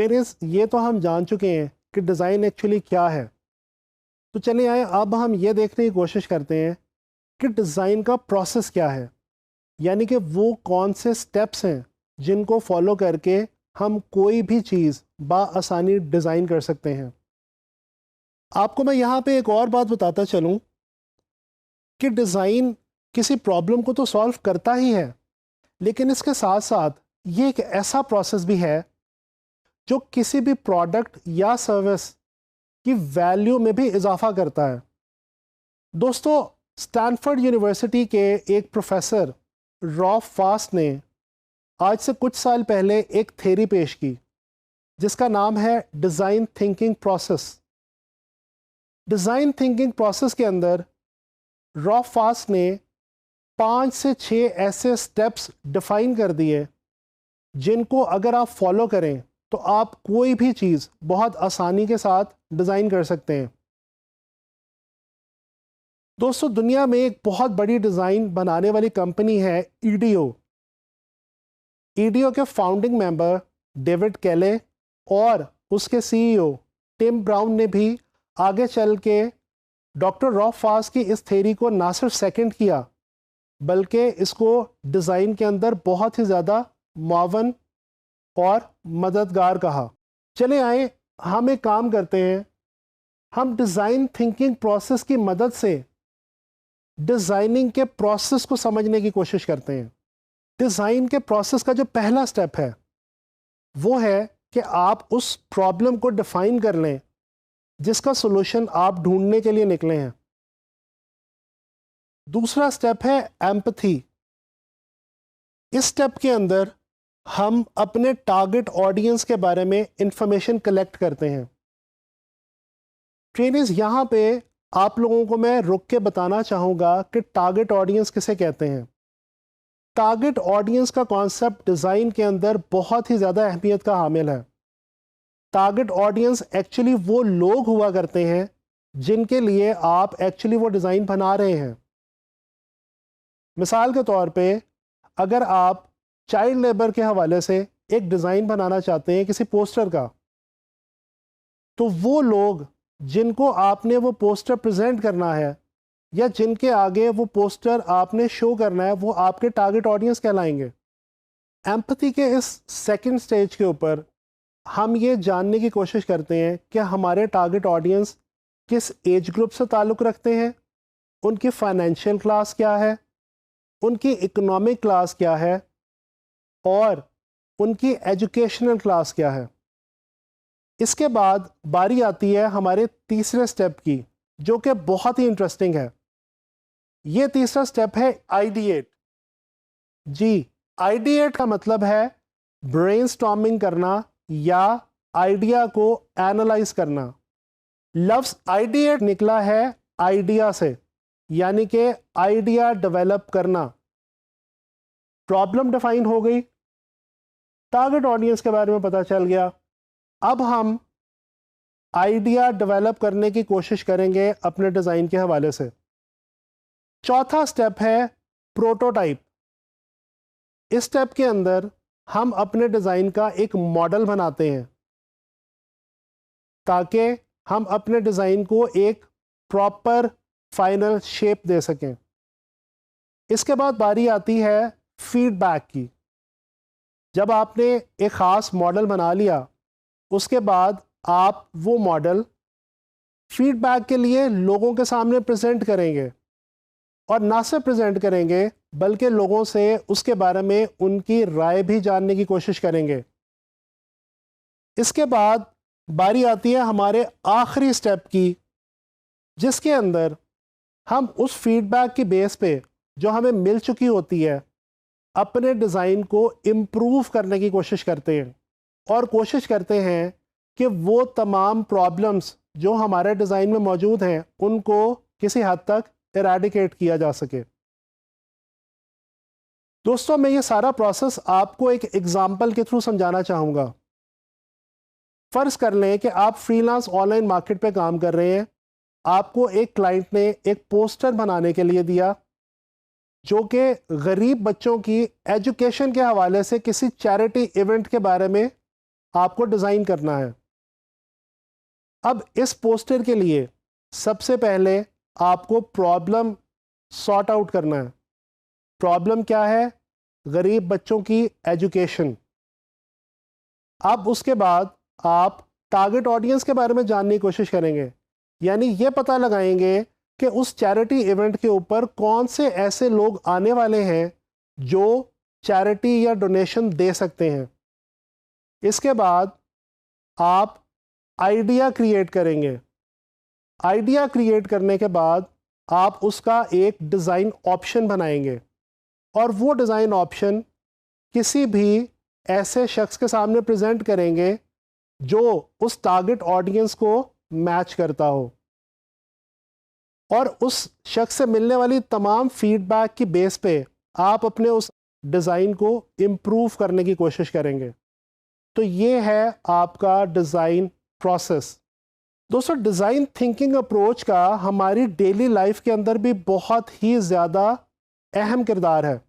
Trainers, ये तो हम जान चुके हैं कि डिज़ाइन एक्चुअली क्या है। तो चलिए आए अब हम ये देखने की कोशिश करते हैं कि डिज़ाइन का प्रोसेस क्या है, यानी कि वो कौन से स्टेप्स हैं जिनको फॉलो करके हम कोई भी चीज़ बाआसानी डिज़ाइन कर सकते हैं। आपको मैं यहाँ पे एक और बात बताता चलूँ कि डिज़ाइन किसी प्रॉब्लम को तो सॉल्व करता ही है, लेकिन इसके साथ साथ ये एक ऐसा प्रोसेस भी है जो किसी भी प्रोडक्ट या सर्विस की वैल्यू में भी इजाफा करता है। दोस्तों, स्टैनफोर्ड यूनिवर्सिटी के एक प्रोफेसर रॉफ फास्ट ने आज से कुछ साल पहले एक थ्योरी पेश की जिसका नाम है design thinking process. Design thinking process के अंदर रॉफ फास्ट ने 5 से 6 ऐसे स्टेप्स डिफाइन कर दिए जिनको अगर आप फॉलो करें तो आप कोई भी चीज़ बहुत आसानी के साथ डिज़ाइन कर सकते हैं। दोस्तों, दुनिया में एक बहुत बड़ी डिज़ाइन बनाने वाली कंपनी है ईडीओ। ईडीओ के फाउंडिंग मेंबर डेविड केले और उसके सीईओ टिम ब्राउन ने भी आगे चल के डॉक्टर रॉफ फास्ट की इस थ्योरी को ना सिर्फ सेकंड किया, बल्कि इसको डिज़ाइन के अंदर बहुत ही ज़्यादा मुआवन और मददगार कहा। चले आए हम एक काम करते हैं, हम डिज़ाइन थिंकिंग प्रोसेस की मदद से डिज़ाइनिंग के प्रोसेस को समझने की कोशिश करते हैं। डिज़ाइन के प्रोसेस का जो पहला स्टेप है वो है कि आप उस प्रॉब्लम को डिफाइन कर लें जिसका सॉल्यूशन आप ढूंढने के लिए निकले हैं। दूसरा स्टेप है एम्पैथी। इस स्टेप के अंदर हम अपने टारगेट ऑडियंस के बारे में इंफॉर्मेशन कलेक्ट करते हैं। ट्रेनर्स, यहाँ पे आप लोगों को मैं रुक के बताना चाहूँगा कि टारगेट ऑडियंस किसे कहते हैं। टारगेट ऑडियंस का कॉन्सेप्ट डिज़ाइन के अंदर बहुत ही ज़्यादा अहमियत का हामिल है। टारगेट ऑडियंस एक्चुअली वो लोग हुआ करते हैं जिनके लिए आप एक्चुअली वो डिज़ाइन बना रहे हैं। मिसाल के तौर पे, अगर आप चाइल्ड लेबर के हवाले से एक डिज़ाइन बनाना चाहते हैं किसी पोस्टर का, तो वो लोग जिनको आपने वो पोस्टर प्रेजेंट करना है या जिनके आगे वो पोस्टर आपने शो करना है, वो आपके टारगेट ऑडियंस कहलाएंगे। एम्पैथी के इस सेकंड स्टेज के ऊपर हम ये जानने की कोशिश करते हैं कि हमारे टारगेट ऑडियंस किस एज ग्रुप से ताल्लुक़ रखते हैं, उनकी फाइनेंशियल क्लास क्या है, उनकी इकोनॉमिक क्लास क्या है और उनकी एजुकेशनल क्लास क्या है। इसके बाद बारी आती है हमारे तीसरे स्टेप की, जो कि बहुत ही इंटरेस्टिंग है। ये तीसरा स्टेप है आइडिएट। जी, आइडिएट का मतलब है ब्रेनस्टॉर्मिंग करना या आइडिया को एनालाइज करना। लफ्ज़ आइडिएट निकला है आइडिया से, यानी कि आइडिया डेवलप करना। प्रॉब्लम डिफाइन हो गई, टारगेट ऑडियंस के बारे में पता चल गया। अब हम आइडिया डेवलप करने की कोशिश करेंगे अपने डिज़ाइन के हवाले से। चौथा स्टेप है प्रोटोटाइप। इस स्टेप के अंदर हम अपने डिज़ाइन का एक मॉडल बनाते हैं ताकि हम अपने डिज़ाइन को एक प्रॉपर फाइनल शेप दे सकें। इसके बाद बारी आती है फीडबैक की। जब आपने एक ख़ास मॉडल बना लिया, उसके बाद आप वो मॉडल फीडबैक के लिए लोगों के सामने प्रेजेंट करेंगे, और ना सिर्फ प्रेजेंट करेंगे बल्कि लोगों से उसके बारे में उनकी राय भी जानने की कोशिश करेंगे। इसके बाद बारी आती है हमारे आखिरी स्टेप की, जिसके अंदर हम उस फीडबैक की बेस पे जो हमें मिल चुकी होती है अपने डिज़ाइन को इम्प्रूव करने की कोशिश करते हैं और कोशिश करते हैं कि वो तमाम प्रॉब्लम्स जो हमारे डिज़ाइन में मौजूद हैं उनको किसी हद तक इरेडिकेट किया जा सके। दोस्तों, मैं ये सारा प्रोसेस आपको एक एग्जाम्पल के थ्रू समझाना चाहूँगा। फ़र्ज़ कर लें कि आप फ्रीलांस ऑनलाइन मार्केट पे काम कर रहे हैं। आपको एक क्लाइंट ने एक पोस्टर बनाने के लिए दिया जो कि गरीब बच्चों की एजुकेशन के हवाले से किसी चैरिटी इवेंट के बारे में आपको डिज़ाइन करना है। अब इस पोस्टर के लिए सबसे पहले आपको प्रॉब्लम सॉर्ट आउट करना है। प्रॉब्लम क्या है? गरीब बच्चों की एजुकेशन। अब उसके बाद आप टारगेट ऑडियंस के बारे में जानने की कोशिश करेंगे, यानी ये पता लगाएंगे कि उस चैरिटी इवेंट के ऊपर कौन से ऐसे लोग आने वाले हैं जो चैरिटी या डोनेशन दे सकते हैं। इसके बाद आप आइडिया क्रिएट करेंगे। आइडिया क्रिएट करने के बाद आप उसका एक डिज़ाइन ऑप्शन बनाएंगे और वो डिज़ाइन ऑप्शन किसी भी ऐसे शख्स के सामने प्रेजेंट करेंगे जो उस टारगेट ऑडियंस को मैच करता हो, और उस शख्स से मिलने वाली तमाम फीडबैक की बेस पे आप अपने उस डिज़ाइन को इम्प्रूव करने की कोशिश करेंगे। तो ये है आपका डिज़ाइन प्रोसेस। दोस्तों, डिज़ाइन थिंकिंग अप्रोच का हमारी डेली लाइफ के अंदर भी बहुत ही ज़्यादा अहम किरदार है।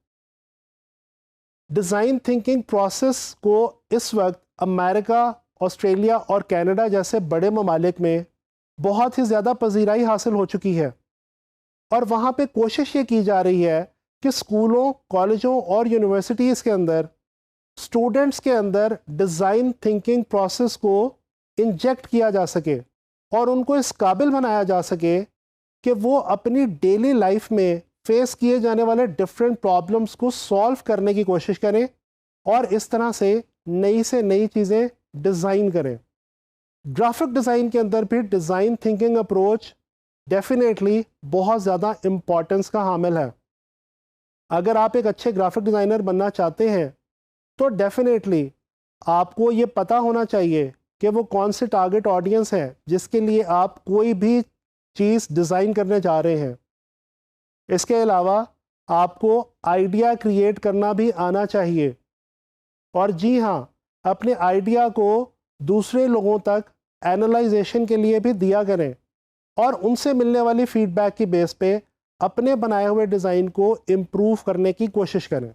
डिज़ाइन थिंकिंग प्रोसेस को इस वक्त अमेरिका, ऑस्ट्रेलिया और कनाडा जैसे बड़े ममालिक में बहुत ही ज़्यादा पजीराई हासिल हो चुकी है, और वहाँ पे कोशिश ये की जा रही है कि स्कूलों, कॉलेजों और यूनिवर्सिटीज़ के अंदर स्टूडेंट्स के अंदर डिज़ाइन थिंकिंग प्रोसेस को इंजेक्ट किया जा सके और उनको इस काबिल बनाया जा सके कि वो अपनी डेली लाइफ में फेस किए जाने वाले डिफरेंट प्रॉब्लम्स को सॉल्व करने की कोशिश करें और इस तरह से नई चीज़ें डिज़ाइन करें। ग्राफिक डिज़ाइन के अंदर भी डिज़ाइन थिंकिंग अप्रोच डेफिनेटली बहुत ज़्यादा इम्पॉर्टेंस का हामिल है। अगर आप एक अच्छे ग्राफिक डिज़ाइनर बनना चाहते हैं तो डेफिनेटली आपको ये पता होना चाहिए कि वो कौन से टारगेट ऑडियंस है जिसके लिए आप कोई भी चीज़ डिज़ाइन करने जा रहे हैं। इसके अलावा आपको आइडिया क्रिएट करना भी आना चाहिए, और जी हाँ, अपने आइडिया को दूसरे लोगों तक एनालाइजेशन के लिए भी दिया करें और उनसे मिलने वाली फीडबैक की बेस पे अपने बनाए हुए डिज़ाइन को इम्प्रूव करने की कोशिश करें।